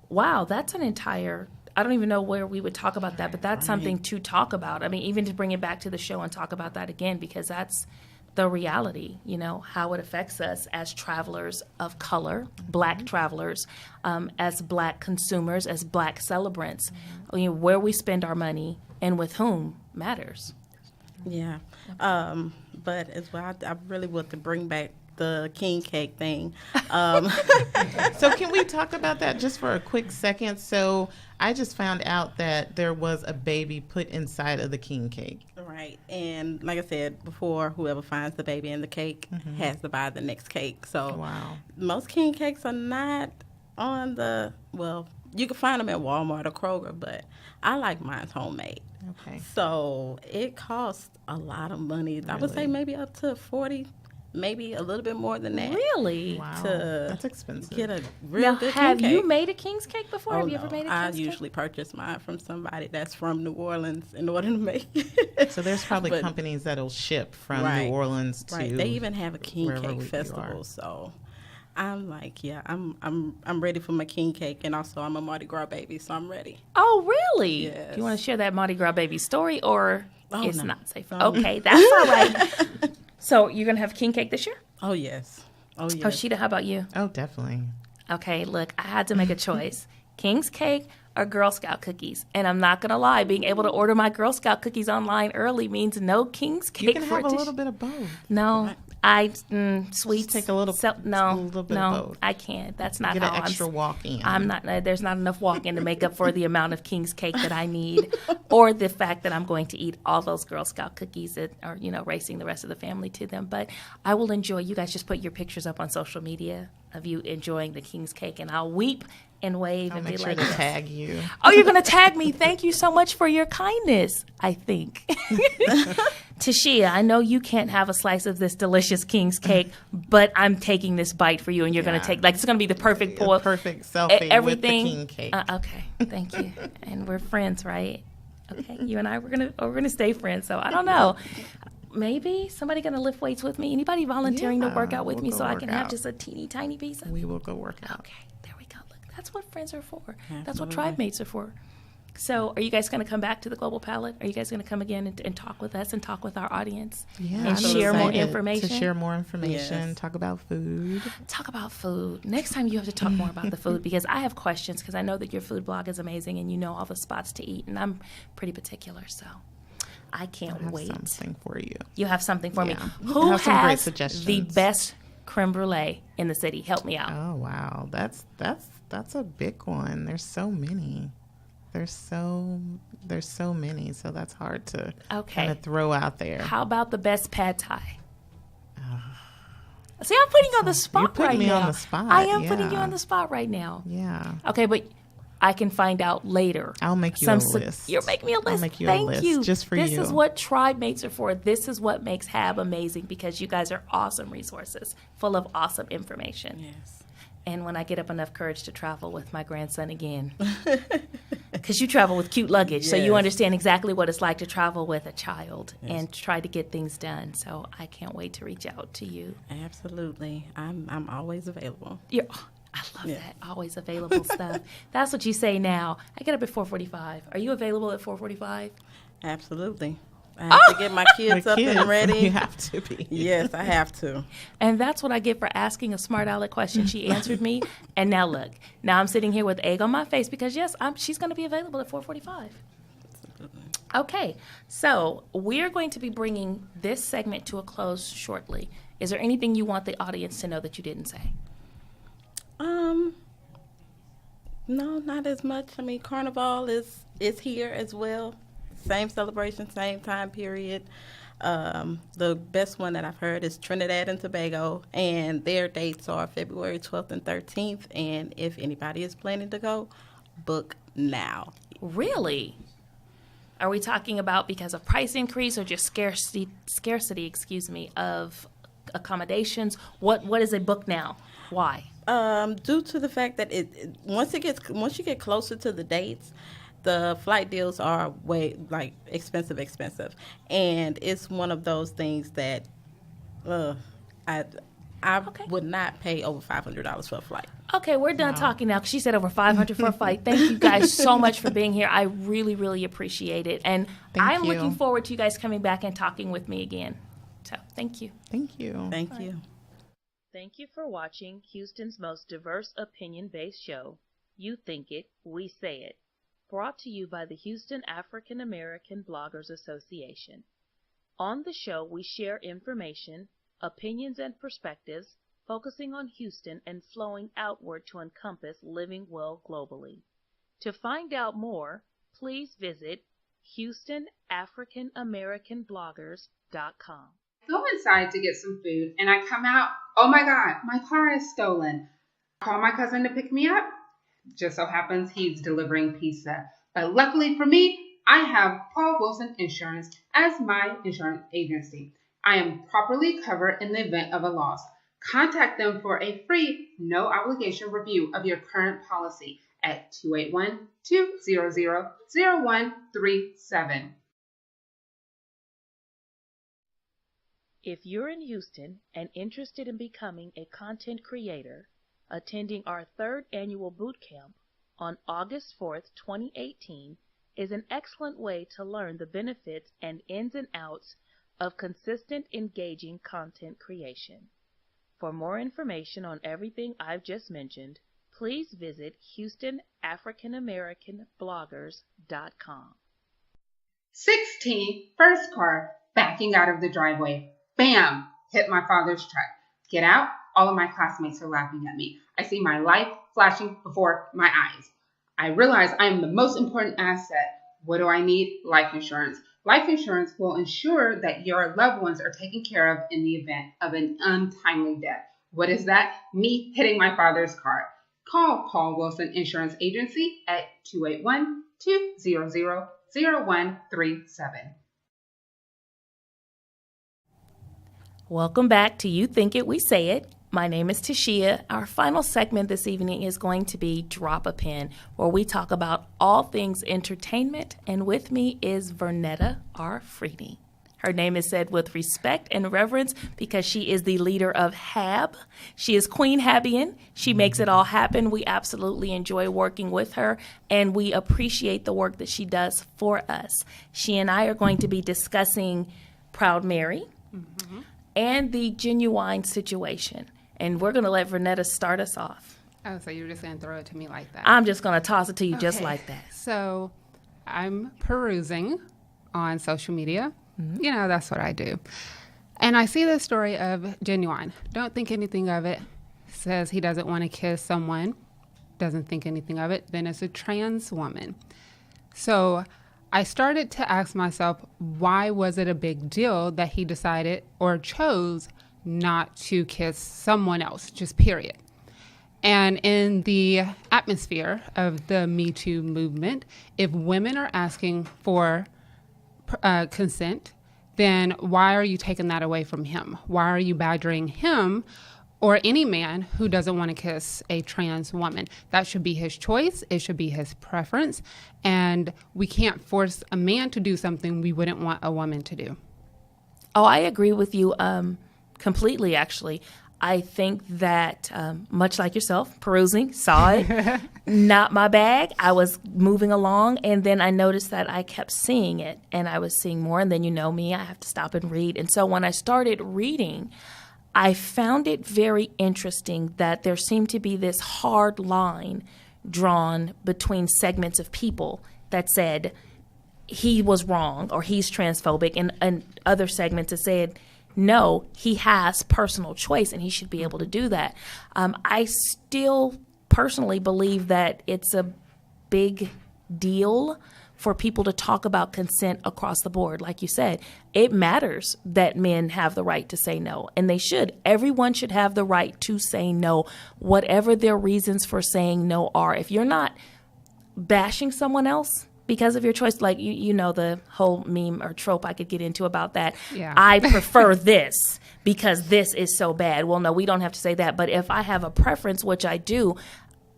wow, that's an entire. I don't even know where we would talk about that, but that's something to talk about. I mean, even to bring it back to the show and talk about that again, because that's the reality, you know, how it affects us as travelers of color, Black travelers, as Black consumers, as Black celebrants. You know, where we spend our money and with whom matters. Yeah. But as well, I really want to bring back the king cake thing. So can we talk about that just for a quick second? So I just found out that there was a baby put inside of the king cake. Right. And like I said before, whoever finds the baby in the cake has to buy the next cake. So Wow. most king cakes are not on the, well, you can find them at Walmart or Kroger, but I like mine homemade. Okay. So it costs a lot of money. I would say Really? maybe up to 40, maybe a little bit more than that. Really? Wow. To That's expensive. Get a real Now, good have king you cake. made a king's cake before? Oh, Have you no. ever made a I king's cake? usually purchase mine from somebody that's from New Orleans in order to make it. So there's probably But- companies that'll ship from Right. New Orleans to Right. They even have a king wherever cake you festival. are. So I'm like, yeah, I'm ready for my king cake, and also I'm a Mardi Gras baby, so I'm ready. Oh, really? Yes. Do you want to share that Mardi Gras baby story, or Oh, it's no. not safe? No. Okay, that's all right. So you're gonna have king cake this year? Oh yes, oh yes. Oh, Sheeta, how about you? Oh, definitely. Okay, look, I had to make a choice: King's cake or Girl Scout cookies. And I'm not gonna lie, being able to order my Girl Scout cookies online early means no King's cake. You can for have a it to little bit of both. No, sweets. take a little- No, a little bit no, of both. I can't. That's not Get how an extra I'm. walk in. I'm not. There's not enough walk-in to make up for the amount of King's cake that I need, or the fact that I'm going to eat all those Girl Scout cookies that are, racing the rest of the family to them. But I will enjoy. You guys just put your pictures up on social media of you enjoying the King's cake, and I'll weep and wave I'll and make be sure like, to "Yes." tag you. Oh, you're going to tag me. Thank you so much for your kindness, I think. Tashia, I know you can't have a slice of this delicious King's cake, but I'm taking this bite for you, and you're going to Yeah. take, it's going to be the perfect A pour. perfect selfie Everything. with the king cake. Okay, thank you. And we're friends, right? Okay, you and I, we're gonna stay friends. So I don't know. Maybe somebody going to lift weights with me? Anybody volunteering to Yeah, work out with we'll me go so I work can have out. just a teeny tiny piece of We will go work out. Okay, there we go. Look, that's what friends are for. That's what Absolutely. tribe mates are for. So, are you guys going to come back to the Global Palette? Are you guys going to come again and talk with us and talk with our audience? Yeah, And I'm share more excited information? To share more information, Yes. talk about food. Talk about food. Next time you have to talk more about the food, because I have questions, because I know that your food blog is amazing and you know all the spots to eat, and I'm pretty particular, so I can't I have wait. something for you. You have something for me. Yeah. Who I have some great has suggestions. the best creme brulee in the city? Help me out. Oh wow, that's a big one. There's so many. There's so many, so that's hard to Okay. kind of throw out there. How about the best pad thai? See, I'm putting you on the spot You're putting right me now. on the spot, I am putting you yeah. on the spot right now. Yeah, Okay, but I can find out later. I'll make you Some a su- list. You're making me a list. I'll make you Thank a list you. just for this you. This is what tribe mates are for. This is what makes Hab amazing, because you guys are awesome resources, full of awesome information. Yes. And when I get up enough courage to travel with my grandson again, because you travel with cute luggage, so you Yes. understand exactly what it's like to travel with a child and try to get things done. So I can't wait to reach out to you. Absolutely. I'm always available. I love Yeah. that. Always available stuff. That's what you say now. I get up at 4:45. Are you available at 4:45? Absolutely. I have to get my kids The up kids, and ready. You have to be. Yes, I have to. And that's what I get for asking a smart aleck question. She answered me. And now look, now I'm sitting here with egg on my face because, yes, she's going to be available at 4:45. Okay, so we're going to be bringing this segment to a close shortly. Is there anything you want the audience to know that you didn't say? No, not as much. I mean, Carnival is here as well. Same celebration, same time period. The best one that I've heard is Trinidad and Tobago, and their dates are February 12th and 13th. And if anybody is planning to go, book now. Really? Are we talking about because of price increase or just scarcity, of accommodations? What is a book now? Why? Due to the fact that once you get closer to the dates, the flight deals are way like expensive, and it's one of those things that I would not pay over $500 for a flight. Okay, we're done talking now. 'Cause she said over $500 for a flight. Thank you guys so much for being here. I really, really appreciate it, and I'm looking forward to you guys coming back and talking with me again. So, thank you. Thank you. Thank you. Thank you for watching Houston's most diverse opinion-based show, You Think It, We Say It, brought to you by the Houston African American Bloggers Association. On the show, we share information, opinions, and perspectives, focusing on Houston and flowing outward to encompass living well globally. To find out more, please visit HoustonAfricanAmericanBloggers.com. Go inside to get some food, and I come out, oh my God, my car is stolen. I call my cousin to pick me up. Just so happens he's delivering pizza. But luckily for me, I have Paul Wilson Insurance as my insurance agency. I am properly covered in the event of a loss. Contact them for a free, no-obligation review of your current policy at 281-200-0137. If you're in Houston and interested in becoming a content creator, attending our 3rd annual boot camp on August 4th, 2018 is an excellent way to learn the benefits and ins and outs of consistent, engaging content creation. For more information on everything I've just mentioned, please visit HoustonAfricanAmericanBloggers.com. 16, first car, backing out of the driveway. Bam! Hit my father's truck. Get out. All of my classmates are laughing at me. I see my life flashing before my eyes. I realize I am the most important asset. What do I need? Life insurance. Life insurance will ensure that your loved ones are taken care of in the event of an untimely death. What is that? Me hitting my father's car. Call Paul Wilson Insurance Agency at 281-200-0137. Welcome back to You Think It, We Say It. My name is Tashia. Our final segment this evening is going to be Drop a Pin, where we talk about all things entertainment, and with me is Vernetta R. Freeney. Her name is said with respect and reverence because she is the leader of HAB. She is Queen Habian. She makes it all happen. We absolutely enjoy working with her, and we appreciate the work that she does for us. She and I are going to be discussing Proud Mary and the Genuine situation. And we're going to let Vernetta start us off. Oh, so you're just going to throw it to me like that? I'm just going to toss it to you just like that. So I'm perusing on social media. You know, that's what I do. And I see this story of Genuine. Don't think anything of it. Says he doesn't want to kiss someone. Doesn't think anything of it. Then it's a trans woman. So I started to ask myself, why was it a big deal that he decided or chose not to kiss someone else, just period? And in the atmosphere of the Me Too movement, if women are asking for consent, then why are you taking that away from him? Why are you badgering him or any man who doesn't want to kiss a trans woman? That should be his choice. It should be his preference. And we can't force a man to do something we wouldn't want a woman to do. Oh, I agree with you completely, actually. I think that, much like yourself, perusing, saw it, not my bag. I was moving along, and then I noticed that I kept seeing it, and I was seeing more. And then, you know me, I have to stop and read. And so when I started reading, I found it very interesting that there seemed to be this hard line drawn between segments of people that said he was wrong or he's transphobic, and other segments that said, no, he has personal choice and he should be able to do that. I still personally believe that it's a big deal for people to talk about consent across the board. Like you said, it matters that men have the right to say no, and they should. Everyone should have the right to say no, whatever their reasons for saying no are. If you're not bashing someone else because of your choice, like you know the whole meme or trope I could get into about that. Yeah. I prefer this because this is so bad. Well, no, we don't have to say that. But if I have a preference, which I do,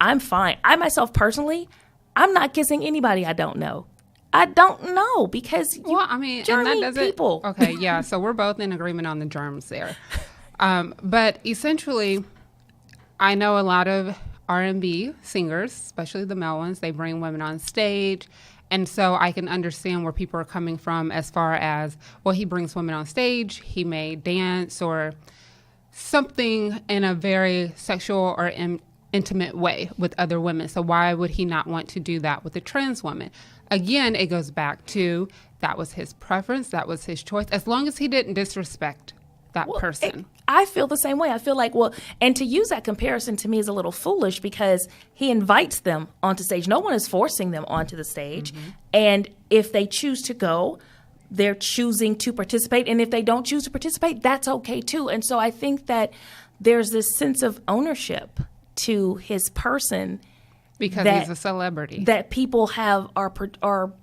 I'm fine. I myself personally, I'm not kissing anybody I don't know. I don't know because and that doesn't. People. Okay, yeah. So we're both in agreement on the germs there. But essentially, I know a lot of R&B singers, especially the male ones. They bring women on stage. And so I can understand where people are coming from as far as, well, he brings women on stage, he may dance or something in a very sexual or intimate way with other women. So why would he not want to do that with a trans woman? Again, it goes back to that was his preference, that was his choice, as long as he didn't disrespect that person. I feel the same way. I feel like, and to use that comparison to me is a little foolish because he invites them onto stage. No one is forcing them onto the stage. Mm-hmm. And if they choose to go, they're choosing to participate. And if they don't choose to participate, that's okay too. And so I think that there's this sense of ownership to his person. Because he's a celebrity. That people are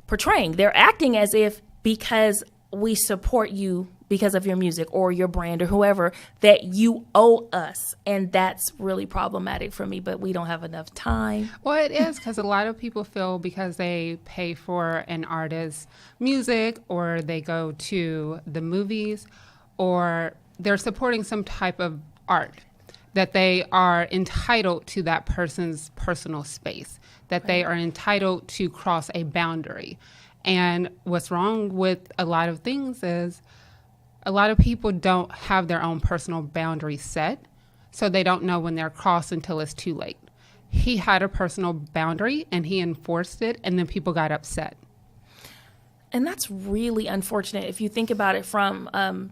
portraying. They're acting as if because we support you because of your music or your brand or whoever, that you owe us. And that's really problematic for me, but we don't have enough time. Well, it is because a lot of people feel because they pay for an artist's music or they go to the movies or they're supporting some type of art, that they are entitled to that person's personal space, that they are entitled to cross a boundary. And what's wrong with a lot of things is a lot of people don't have their own personal boundaries set, so they don't know when they're crossed until it's too late. He had a personal boundary, and he enforced it, and then people got upset. And that's really unfortunate if you think about it from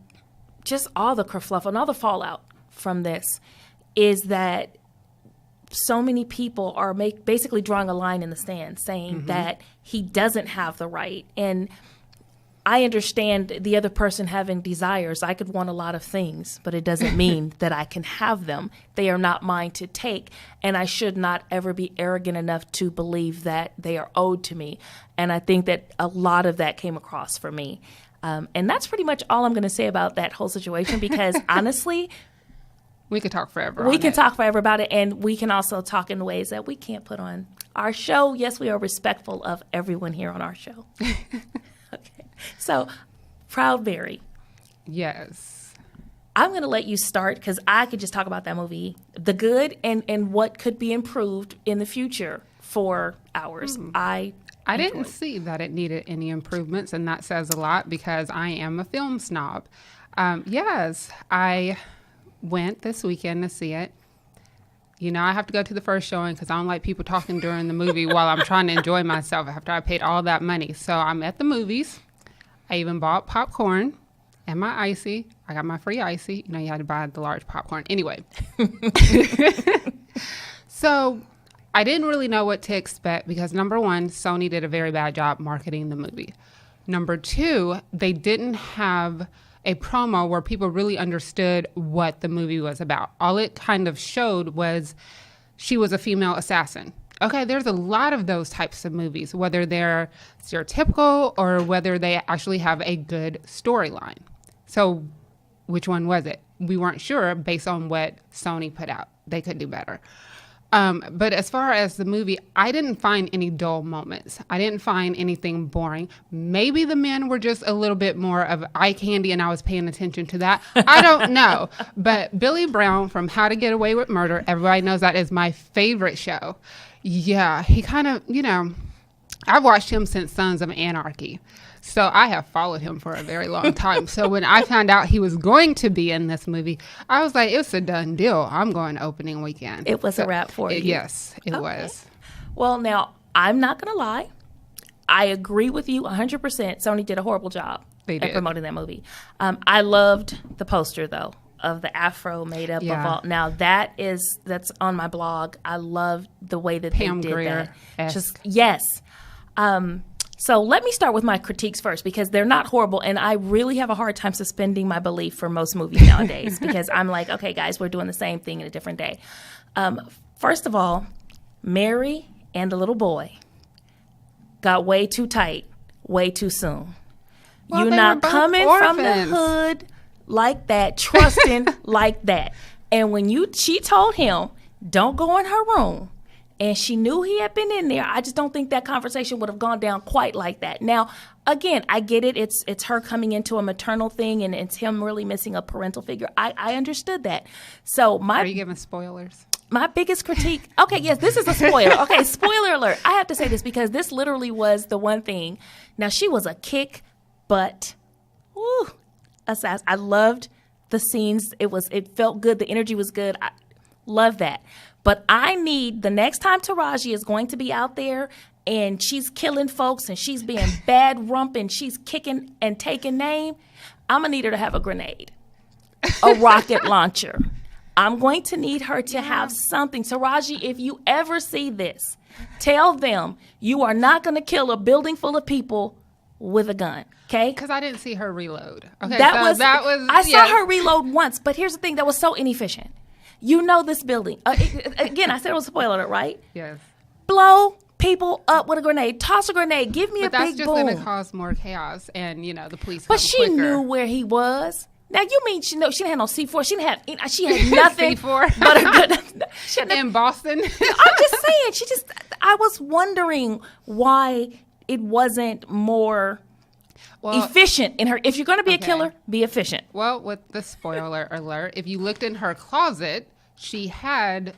just all the kerfluffle and all the fallout from this is that so many people are basically drawing a line in the sand saying that he doesn't have the right. And I understand the other person having desires. I could want a lot of things, but it doesn't mean that I can have them. They are not mine to take, and I should not ever be arrogant enough to believe that they are owed to me. And I think that a lot of that came across for me. And that's pretty much all I'm going to say about that whole situation because honestly, we could talk forever. We can talk forever about it, and we can also talk in ways that we can't put on our show. Yes, we are respectful of everyone here on our show. Okay. So, Proud Mary. Yes. I'm going to let you start because I could just talk about that movie, the good and what could be improved in the future for hours. I didn't see that it needed any improvements, and that says a lot because I am a film snob. Yes, I went this weekend to see it. You know, I have to go to the first showing because I don't like people talking during the movie while I'm trying to enjoy myself after I paid all that money. So I'm at the movies. I even bought popcorn and my icy. I got my free icy. You know, you had to buy the large popcorn. Anyway. So I didn't really know what to expect because, number one, Sony did a very bad job marketing the movie. Number two, they didn't have a promo where people really understood what the movie was about. All it kind of showed was she was a female assassin. Okay, there's a lot of those types of movies, whether they're stereotypical or whether they actually have a good storyline. So which one was it? We weren't sure based on what Sony put out. They could do better. But as far as the movie, I didn't find any dull moments. I didn't find anything boring. Maybe the men were just a little bit more of eye candy and I was paying attention to that. I don't know. But Billy Brown from How to Get Away with Murder, everybody knows that is my favorite show. Yeah, he kind of, you know, I've watched him since Sons of Anarchy. So I have followed him for a very long time. So when I found out he was going to be in this movie, I was like, it's a done deal. I'm going opening weekend. It was a wrap for you. Yes, it was. Well, now, I'm not going to lie. I agree with you 100%. Sony did a horrible job at promoting that movie. I loved the poster, though, of the afro made up of all. Now, that's on my blog. I love the way that Pam they did Grier-esque. that. Just yes. So let me start with my critiques first because they're not horrible, and I really have a hard time suspending my belief for most movies nowadays because I'm like, okay, guys, we're doing the same thing in a different day. First of all, Mary and the little boy got way too tight, way too soon. Well, You're not coming from the hood like that, trusting like that. And when she told him, don't go in her room, and she knew he had been in there. I just don't think that conversation would have gone down quite like that. Now, again, I get it. It's her coming into a maternal thing, and it's him really missing a parental figure. I understood that. So Are you giving spoilers? My biggest critique. Okay, yes, this is a spoiler. Okay, spoiler alert. I have to say this because this literally was the one thing. Now, she was a kick butt assassin. I loved the scenes. It felt good. The energy was good. I love that. But I need the next time Taraji is going to be out there and she's killing folks and she's being bad rump and she's kicking and taking name, I'm going to need her to have a grenade, a rocket launcher. I'm going to need her to have something. Taraji, if you ever see this, tell them you are not going to kill a building full of people with a gun, okay? Because I didn't see her reload. Okay, that was I saw her reload once, but here's the thing that was so inefficient. You know this building. Again, I said it was a spoiler, right? Yes. Blow people up with a grenade. Toss a grenade. Give me a big boom. But that's just going to cause more chaos, and the police. But she knew where he was. Now you mean she didn't have no C4? She had nothing. C4. But a good in Boston. I'm just saying. I was wondering why it wasn't more efficient in her. If you're going to be a killer, be efficient. Well, with the spoiler alert, if you looked in her closet, she had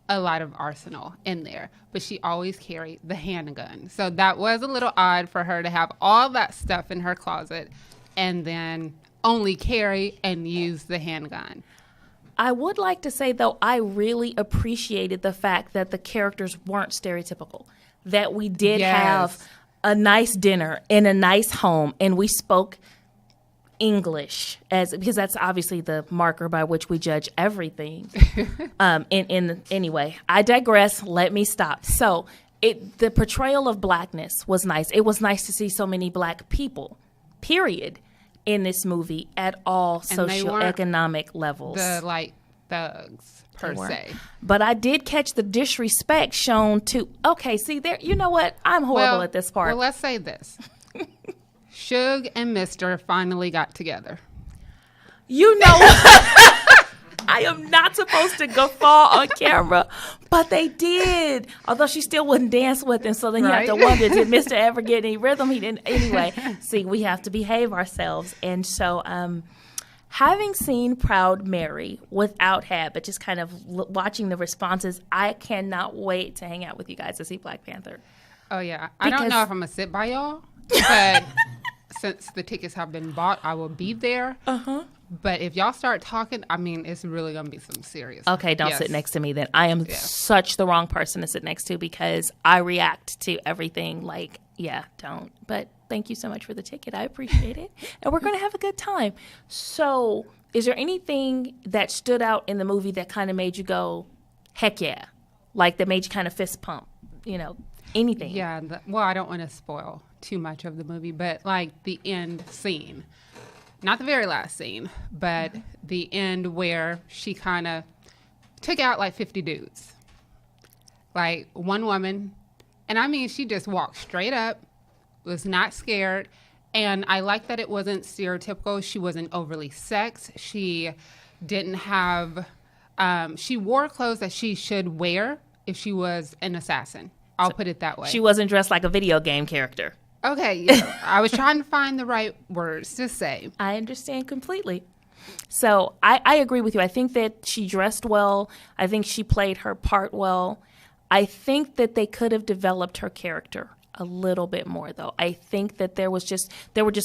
a lot of arsenal in there, but she always carried the handgun. So that was a little odd for her to have all that stuff in her closet and then only carry and use the handgun. I would like to say, though, I really appreciated the fact that the characters weren't stereotypical, that we did have a nice dinner in a nice home, and we spoke English because that's obviously the marker by which we judge everything. Anyway, I digress. Let me stop. So the portrayal of blackness was nice. It was nice to see so many black people, period, in this movie at all socioeconomic levels. The thugs per se. But I did catch the disrespect shown to. Okay, see there. You know what? I'm horrible at this part. Well, let's say this. Suge and Mr. finally got together. You know, I am not supposed to guffaw on camera, but they did. Although she still wouldn't dance with him, so then you have to wonder, did Mr. ever get any rhythm? He didn't. Anyway, see, we have to behave ourselves. And so having seen Proud Mary without Hat, but just kind of watching the responses, I cannot wait to hang out with you guys to see Black Panther. Oh, yeah. I don't know if I'm going to sit by y'all, but since the tickets have been bought, I will be there. Uh-huh. But if y'all start talking, I mean, it's really going to be some serious. Okay, don't sit next to me then. I am such the wrong person to sit next to because I react to everything like, don't. But thank you so much for the ticket. I appreciate it. And we're going to have a good time. So is there anything that stood out in the movie that kind of made you go, heck yeah? Like that made you kind of fist pump, anything? Yeah. Well, I don't want to spoil too much of the movie, but like the end scene. Not the very last scene, but the end where she kind of took out like 50 dudes. Like one woman. And I mean, she just walked straight up, was not scared. And I like that it wasn't stereotypical. She wasn't overly sexed. She didn't have, she wore clothes that she should wear if she was an assassin. I'll put it that way. She wasn't dressed like a video game character. Okay, yeah. I was trying to find the right words to say. I understand completely. So I agree with you. I think that she dressed well. I think she played her part well. I think that they could have developed her character a little bit more, though. I think that there were just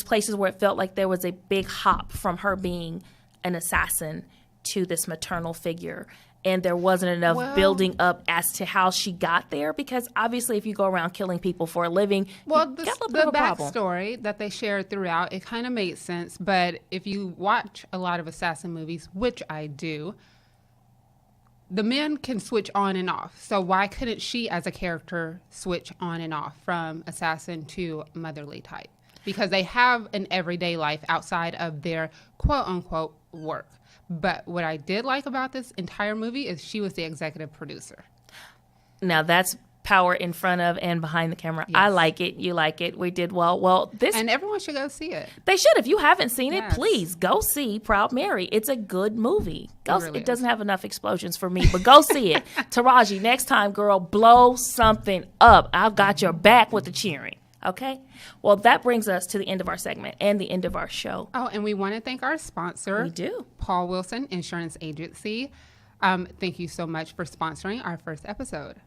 places where it felt like there was a big hop from her being an assassin to this maternal figure. And there wasn't enough building up as to how she got there, because obviously if you go around killing people for a living, you got a little bit of a problem. The backstory that they shared throughout, it kind of made sense. But if you watch a lot of assassin movies, which I do, the men can switch on and off. So why couldn't she as a character switch on and off from assassin to motherly type? Because they have an everyday life outside of their quote-unquote work. But what I did like about this entire movie is she was the executive producer. Now that's power in front of and behind the camera. Yes. I like it. You like it. We did well. Well, And everyone should go see it. they should. If you haven't seen it, Yes. please go see Proud Mary. It's a good movie. Go. It really It doesn't have enough explosions for me, but go see it. Taraji, next time, girl, blow something up. I've got your back with the cheering. Okay? Well, that brings us to the end of our segment and the end of our show. Oh, and we want to thank our sponsor. We do. Paul Wilson Insurance Agency. Thank you so much for sponsoring our first episode.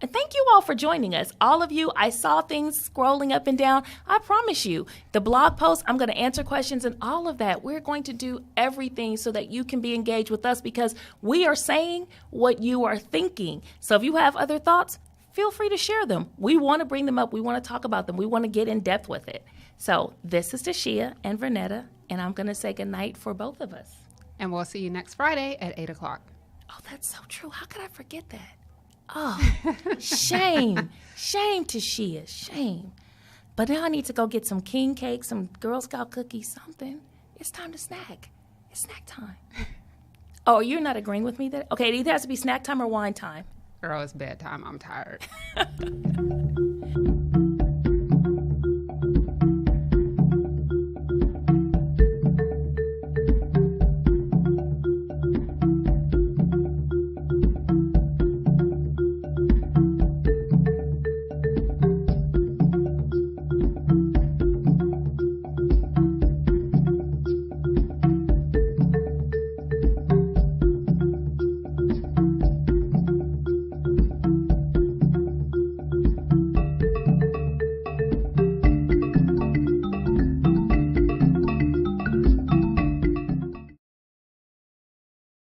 And thank you all for joining us. All of you, I saw things scrolling up and down. I promise you, the blog post, I'm going to answer questions and all of that. We're going to do everything so that you can be engaged with us because we are saying what you are thinking. So if you have other thoughts, feel free to share them. We want to bring them up. We want to talk about them. We want to get in depth with it. So this is Tashia and Vernetta, and I'm going to say goodnight for both of us. And we'll see you next Friday at 8 o'clock. Oh, that's so true. How could I forget that? Oh, shame. Shame, Tashia. Shame. But now I need to go get some king cake, some Girl Scout cookies, something. It's time to snack. It's snack time. Oh, you're not agreeing with me there? Okay, it either has to be snack time or wine time. Girl, it's bedtime. I'm tired.